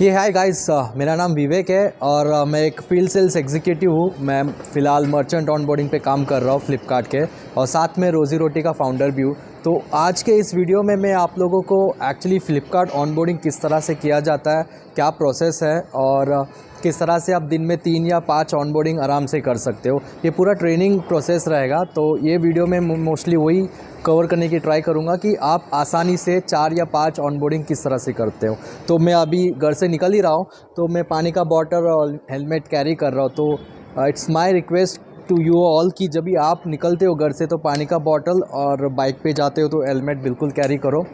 ये hi guys, मेरा नाम विवेक है और मैं एक फील्ड सेल्स एग्जीक्यूटिव हूँ। मैं फ़िलहाल मर्चेंट ऑनबोर्डिंग पे काम कर रहा हूँ फ्लिपकार्ट के, और साथ में रोज़ी रोटी का फाउंडर भी हूँ। तो आज के इस वीडियो में मैं आप लोगों को एक्चुअली फ्लिपकार्ट ऑनबोर्डिंग किस तरह से किया जाता है, क्या प्रोसेस है और किस तरह से आप दिन में 3 या 5 ऑनबोर्डिंग आराम से कर सकते हो, ये पूरा ट्रेनिंग प्रोसेस रहेगा। तो ये वीडियो में मोस्टली वही कवर करने की ट्राई करूँगा कि आप आसानी से 4 या 5 ऑनबोर्डिंग किस तरह से करते हो। तो मैं अभी घर से निकल ही रहा हूँ, तो मैं पानी का बॉटल और हेलमेट कैरी कर रहा हूँ। तो it's my request to you all कि जब भी आप निकलते हो घर से तो पानी का बॉटल और बाइक पे जाते हो तो हेलमेट बिल्कुल कैरी करो।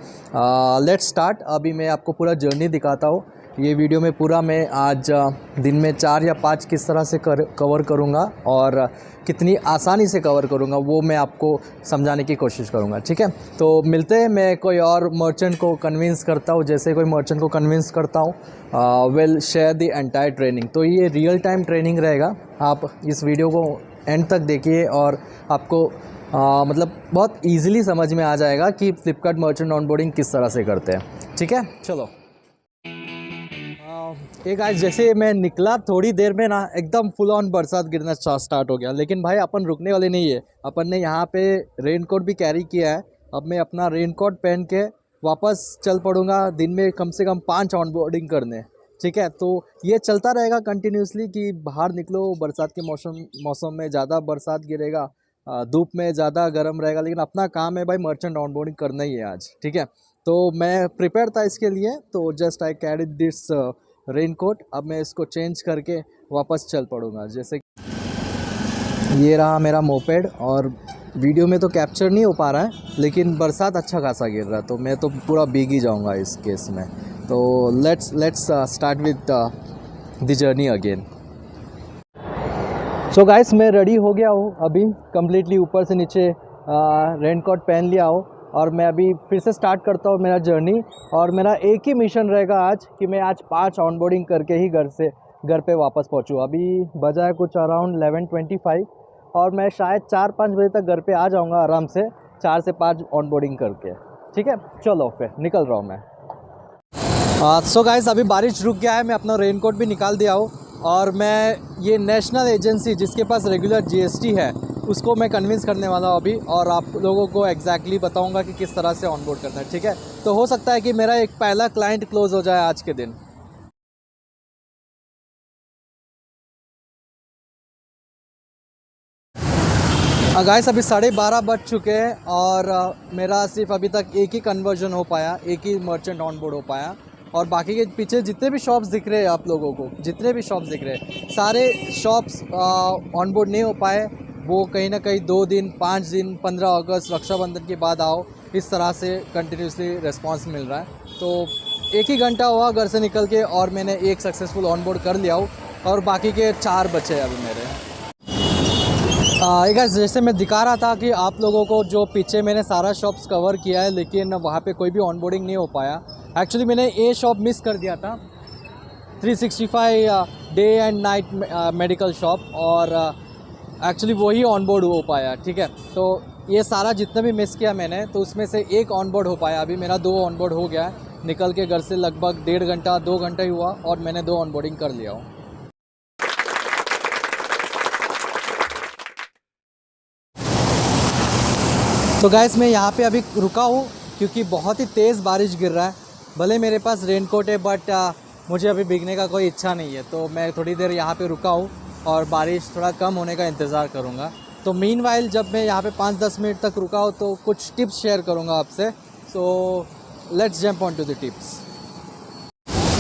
Let's start. अभी मैं आपको पूरा जर्नी दिखाता हूँ। ये वीडियो में पूरा मैं आज दिन में 4 या 5 किस तरह से कवर करूँगा और कितनी आसानी से कवर करूँगा वो मैं आपको समझाने की कोशिश करूँगा, ठीक है। तो मिलते हैं, मैं कोई और मर्चेंट को कन्विंस करता हूँ, जैसे कोई मर्चेंट को कन्विंस करता हूँ। Will share the entire training. तो ये रियल टाइम ट्रेनिंग रहेगा। आप इस वीडियो को एंड तक देखिए और आपको मतलब बहुत ईजिली समझ में आ जाएगा कि फ्लिपकार्ट मर्चेंट ऑनबोर्डिंग किस तरह से करते हैं, ठीक है। चलो एक आज जैसे मैं निकला थोड़ी देर में ना एकदम फुल ऑन बरसात गिरना स्टार्ट हो गया, लेकिन भाई अपन रुकने वाले नहीं है। अपन ने यहाँ पे रेनकोट भी कैरी किया है। अब मैं अपना रेनकोट पहन के वापस चल पड़ूंगा दिन में कम से कम 5 ऑनबोर्डिंग करने, ठीक है। तो ये चलता रहेगा कंटिन्यूसली कि बाहर निकलो, बरसात के मौसम में ज़्यादा बरसात गिरेगा, धूप में ज़्यादा गर्म रहेगा, लेकिन अपना काम है भाई मर्चेंट ऑनबोर्डिंग करना ही है आज, ठीक है। तो मैं प्रिपेयर था इसके लिए, तो just I carry this raincoat. अब मैं इसको चेंज करके वापस चल पड़ूंगा। जैसे ये रहा मेरा मोपेड, और वीडियो में तो कैप्चर नहीं हो पा रहा है, लेकिन बरसात अच्छा खासा गिर रहा है तो मैं तो पूरा भीग ही जाऊंगा इस केस में। तो let's start with the journey again. So guys, मैं रेडी हो गया हूँ अभी कम्प्लीटली, ऊपर से नीचे रेनकोट पहन लिया हो, और मैं अभी फिर से स्टार्ट करता हूँ मेरा जर्नी। और मेरा एक ही मिशन रहेगा आज कि मैं आज 5 ऑनबोर्डिंग करके ही घर पे वापस पहुँचूँ। अभी बजा है कुछ अराउंड 11:25, और मैं शायद 4-5 बजे तक घर पे आ जाऊँगा आराम से, 4 से 5 ऑनबोर्डिंग करके, ठीक है। चलो फिर निकल रहा हूँ मैं। सो गाइस, अभी बारिश रुक गया है, मैं अपना रेनकोट भी निकाल दिया हूँ, और मैं ये नेशनल एजेंसी जिसके पास रेगुलर जीएसटी है उसको मैं कन्विंस करने वाला हूँ अभी, और आप लोगों को एग्जैक्टली बताऊँगा कि किस तरह से ऑनबोर्ड करना है, ठीक है। तो हो सकता है कि मेरा एक पहला क्लाइंट क्लोज हो जाए आज के दिन। गाइस, अभी 12:30 बज चुके हैं, और मेरा सिर्फ अभी तक एक ही कन्वर्जन हो पाया, एक ही मर्चेंट ऑनबोर्ड हो पाया, और बाकी के पीछे जितने भी शॉप्स दिख रहे हैं आप लोगों को, जितने भी शॉप्स दिख रहे हैं, सारे शॉप्स ऑनबोर्ड नहीं हो पाए। वो कहीं ना कहीं 2 दिन, 5 दिन, 15 अगस्त रक्षाबंधन के बाद आओ, इस तरह से कंटिन्यूसली रिस्पांस मिल रहा है। तो 1 ही घंटा हुआ घर से निकल के, और मैंने एक सक्सेसफुल ऑनबोर्ड कर लिया हूँ, और बाकी के 4 बचे अभी मेरे। एक जैसे मैं दिखा रहा था कि आप लोगों को, जो पीछे मैंने सारा शॉप्स कवर किया है, लेकिन वहाँ पे कोई भी ऑनबोर्डिंग नहीं हो पाया। एक्चुअली मैंने ये शॉप मिस कर दिया था, 365 day and night medical shop, और एक्चुअली वही ऑनबोर्ड हो पाया, ठीक है। तो ये सारा जितना भी मिस किया मैंने, तो उसमें से एक ऑनबोर्ड हो पाया। अभी मेरा 2 ऑनबोर्ड हो गया है। निकल के घर से लगभग 1.5 घंटा 2 घंटा ही हुआ, और मैंने 2 ऑनबोर्डिंग कर लिया हूँ। तो गाइस, मैं यहाँ पे अभी रुका हूँ क्योंकि बहुत ही तेज़ बारिश गिर रहा है। भले मेरे पास रेनकोट है, बट मुझे अभी भीगने का कोई इच्छा नहीं है, तो मैं थोड़ी देर यहाँ पे रुका हूँ और बारिश थोड़ा कम होने का इंतज़ार करूँगा। तो मीनवाइल जब मैं यहाँ पे 5-10 मिनट तक रुका हूँ तो कुछ टिप्स शेयर करूँगा आपसे। So let's jump on to the tips.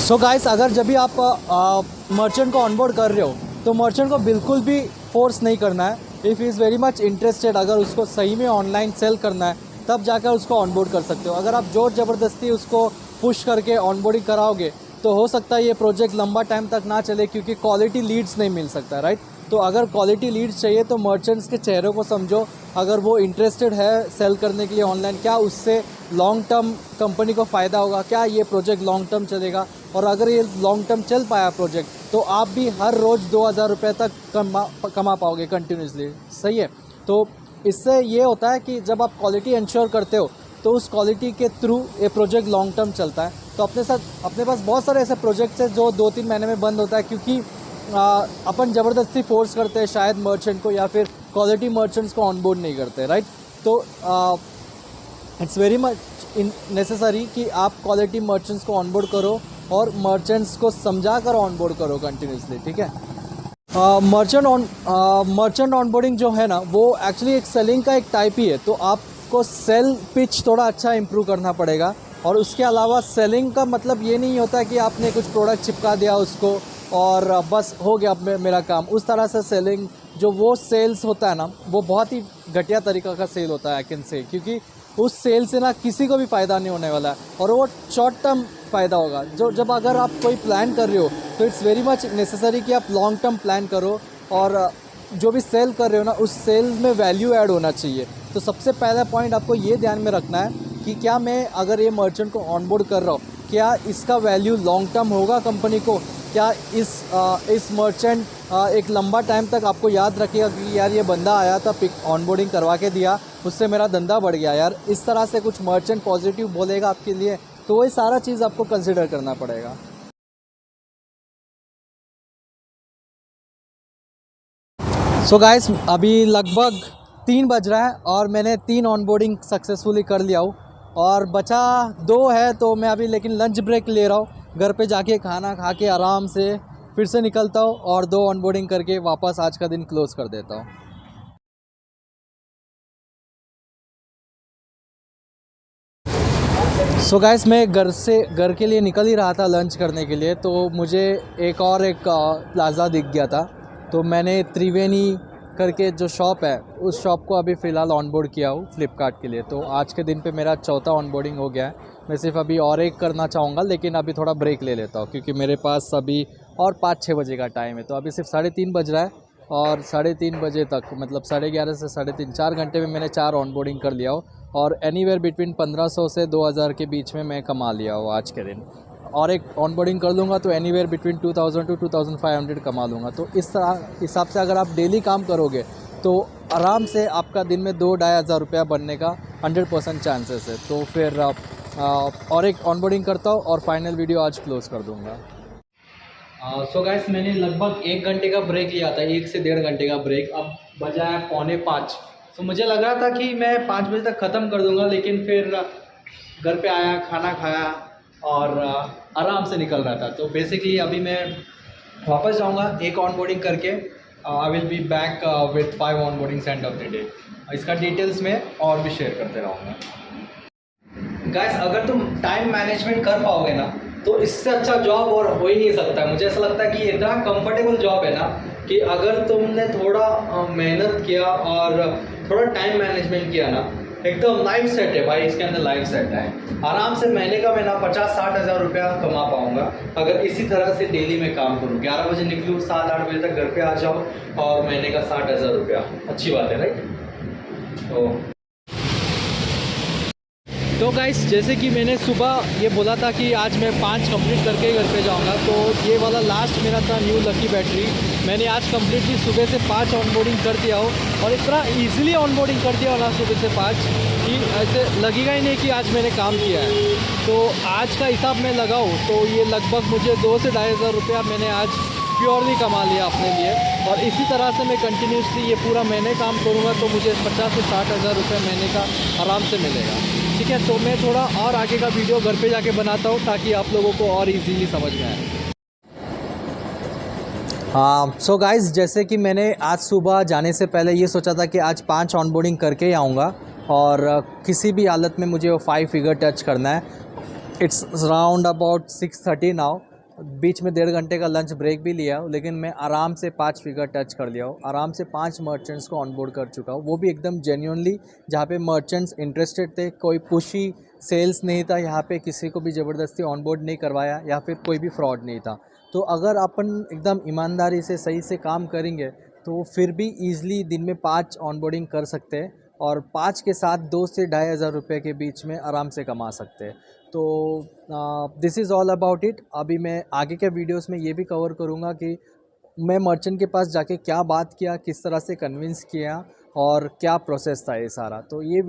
So guys, अगर जब भी आप मर्चेंट को ऑनबोर्ड कर रहे हो तो मर्चेंट को बिल्कुल भी फोर्स नहीं करना है। If is very much interested, अगर उसको सही में ऑनलाइन सेल करना है तब जाकर उसको ऑनबोर्ड कर सकते हो। अगर आप जोर ज़बरदस्ती उसको पुश करके ऑनबोर्डिंग कराओगे तो हो सकता है ये प्रोजेक्ट लंबा टाइम तक ना चले, क्योंकि क्वालिटी लीड्स नहीं मिल सकता, राइट। तो अगर क्वालिटी लीड्स चाहिए तो मर्चेंट्स के चेहरों को समझो। अगर वो इंटरेस्टेड है सेल करने के लिए ऑनलाइन, क्या उससे लॉन्ग टर्म कंपनी को फ़ायदा होगा, क्या ये प्रोजेक्ट लॉन्ग टर्म चलेगा, और अगर ये लॉन्ग टर्म चल पाया प्रोजेक्ट तो आप भी हर रोज़ 2000 रुपये तक कमा पाओगे कंटिन्यूसली, सही है। तो इससे ये होता है कि जब आप क्वालिटी इंश्योर करते हो तो उस क्वालिटी के थ्रू ये प्रोजेक्ट लॉन्ग टर्म चलता है। तो अपने पास बहुत सारे ऐसे प्रोजेक्ट्स हैं जो 2-3 महीने में बंद होता है, क्योंकि अपन ज़बरदस्ती फोर्स करते हैं शायद मर्चेंट को, या फिर क्वालिटी मर्चेंट्स को ऑनबोर्ड नहीं करते, राइट। तो इट्स वेरी मच नेसेसरी कि आप क्वालिटी मर्चेंट्स को ऑनबोर्ड करो और मर्चेंट्स को समझा कर ऑनबोर्ड करो कंटिन्यूसली, ठीक है। मर्चेंट ऑनबोर्डिंग जो है ना, वो एक्चुअली एक सेलिंग का एक टाइप ही है। तो आपको सेल पिच थोड़ा अच्छा इंप्रूव करना पड़ेगा, और उसके अलावा सेलिंग का मतलब ये नहीं होता है कि आपने कुछ प्रोडक्ट चिपका दिया उसको और बस हो गया मेरा काम। उस तरह से सेलिंग जो वो सेल्स होता है ना, वो बहुत ही घटिया तरीका का सेल होता है आई कैन से, क्योंकि उस सेल से ना किसी को भी फ़ायदा नहीं होने वाला है, और वो शॉर्ट टर्म फ़ायदा होगा। जब अगर आप कोई प्लान कर रहे हो तो इट्स वेरी मच नेसेसरी कि आप लॉन्ग टर्म प्लान करो, और जो भी सेल कर रहे हो ना, उस सेल में वैल्यू ऐड होना चाहिए। तो सबसे पहला पॉइंट आपको ये ध्यान में रखना है कि क्या मैं अगर ये मर्चेंट को ऑनबोर्ड कर रहा हूँ, क्या इसका वैल्यू लॉन्ग टर्म होगा कंपनी को, क्या इस मर्चेंट एक लंबा टाइम तक आपको याद रखेगा कि यार ये बंदा आया था, पिक ऑनबोर्डिंग करवा के दिया, उससे मेरा धंधा बढ़ गया यार, इस तरह से कुछ मर्चेंट पॉजिटिव बोलेगा आपके लिए, तो वही सारा चीज़ आपको कंसिडर करना पड़ेगा। सो गाइस, अभी लगभग 3 बज रहा है और मैंने 3 ऑनबोर्डिंग सक्सेसफुली कर लिया हूँ, और बचा 2 है। तो मैं अभी लेकिन लंच ब्रेक ले रहा हूँ, घर पे जाके खाना खा के आराम से फिर से निकलता हूँ और 2 ऑनबोर्डिंग करके वापस आज का दिन क्लोज़ कर देता हूँ। सो गाइस, मैं घर के लिए निकल ही रहा था लंच करने के लिए, तो मुझे एक प्लाज़ा दिख गया था। तो मैंने त्रिवेणी करके जो शॉप है, उस शॉप को अभी फ़िलहाल ऑनबोर्ड किया हूँ फ़्लिपकार्ट के लिए। तो आज के दिन पे मेरा चौथा ऑनबोर्डिंग हो गया है। मैं सिर्फ अभी और एक करना चाहूँगा, लेकिन अभी थोड़ा ब्रेक ले लेता हूँ, क्योंकि मेरे पास अभी और 5-6 बजे का टाइम है। तो अभी सिर्फ 3:30 बज रहा है, और 3:30 बजे तक मतलब 11:30 से 3:30 4 घंटे में मैंने 4 ऑनबोर्डिंग कर लिया हो, और एनीवेयर बिटवीन 1500 से 2000 के बीच में मैं कमा लिया हूँ आज के दिन। और एक ऑनबोर्डिंग कर लूँगा तो एनीवेयर बिटवीन 2000 टू 2500 कमा लूँगा। तो इस तरह हिसाब से अगर आप डेली काम करोगे तो आराम से आपका दिन में 2-2.5 हज़ार रुपया बनने का 100% चांसेस है। तो फिर और एक ऑनबोर्डिंग करता हूँ और फाइनल वीडियो आज क्लोज़ कर दूँगा। सो गाइस, मैंने लगभग 1 घंटे का ब्रेक लिया था, 1 से 1.5 घंटे का ब्रेक। अब बजा है 4:45। तो मुझे लग रहा था कि मैं 5 बजे तक ख़त्म कर दूंगा, लेकिन फिर घर पे आया, खाना खाया और आराम से निकल रहा था। तो बेसिकली अभी मैं वापस जाऊंगा एक ऑनबोर्डिंग करके। I will be back with 5 onboardings end of the day. इसका डिटेल्स में और भी शेयर करते रहूँगा। गाइस, अगर तुम टाइम मैनेजमेंट कर पाओगे ना, तो इससे अच्छा जॉब और हो ही नहीं सकता। मुझे ऐसा लगता है कि इतना कंफर्टेबल जॉब है ना, कि अगर तुमने थोड़ा मेहनत किया और थोड़ा टाइम मैनेजमेंट किया ना, एकदम लाइफ सेट है भाई। इसके अंदर लाइफ सेट है। आराम से महीने का मैं ना 50-60 हज़ार रुपया कमा पाऊंगा, अगर इसी तरह से डेली में काम करूँ। 11 बजे निकलूँ, 7-8 बजे तक घर पे आ जाओ, और महीने का 60 हज़ार रुपया, अच्छी बात है राइट। तो गाइस, जैसे कि मैंने सुबह ये बोला था कि आज मैं 5 कंप्लीट करके घर पे जाऊंगा, तो ये वाला लास्ट मेरा था न्यू लकी बैटरी। मैंने आज कम्प्लीटली सुबह से 5 ऑनबोर्डिंग कर दिया हो, और इतना इजीली ऑनबोर्डिंग कर दिया हो ना सुबह से 5, कि ऐसे लगेगा ही नहीं कि आज मैंने काम किया है। तो आज का हिसाब मैं लगाऊँ तो ये लगभग मुझे 2 से 2.5 हज़ार रुपया मैंने आज प्योरली कमा लिया अपने लिए। और इसी तरह से मैं कंटिन्यूसली ये पूरा महीने काम करूँगा तो मुझे 50 से 60 हज़ार रुपये महीने का आराम से मिलेगा, ठीक है। तो मैं थोड़ा और आगे का वीडियो घर पे जाके बनाता हूँ, ताकि आप लोगों को और इजीली समझ में आए। सो गाइस, जैसे कि मैंने आज सुबह जाने से पहले ये सोचा था कि आज 5 ऑनबोर्डिंग करके ही आऊँगा, और किसी भी हालत में मुझे वो 5 फिगर टच करना है। It's around about 6:30 now. बीच में 1.5 घंटे का लंच ब्रेक भी लिया, लेकिन मैं आराम से 5 फिगर टच कर लिया हूँ। आराम से 5 मर्चेंट्स को ऑनबोर्ड कर चुका हूँ, वो भी एकदम जेन्युइनली, जहाँ पे मर्चेंट्स इंटरेस्टेड थे। कोई पुशी सेल्स नहीं था यहाँ पे, किसी को भी ज़बरदस्ती ऑनबोर्ड नहीं करवाया, या फिर कोई भी फ्रॉड नहीं था। तो अगर अपन एकदम ईमानदारी से सही से काम करेंगे तो फिर भी ईज़िली दिन में 5 ऑनबोर्डिंग कर सकते हैं, और 5 के साथ 2 से 2.5 हज़ार रुपये के बीच में आराम से कमा सकते हैं। तो this is all about it. अभी मैं आगे के वीडियोस में ये भी कवर करूँगा कि मैं मर्चेंट के पास जाके क्या बात किया, किस तरह से कन्विंस किया, और क्या प्रोसेस था ये सारा। तो ये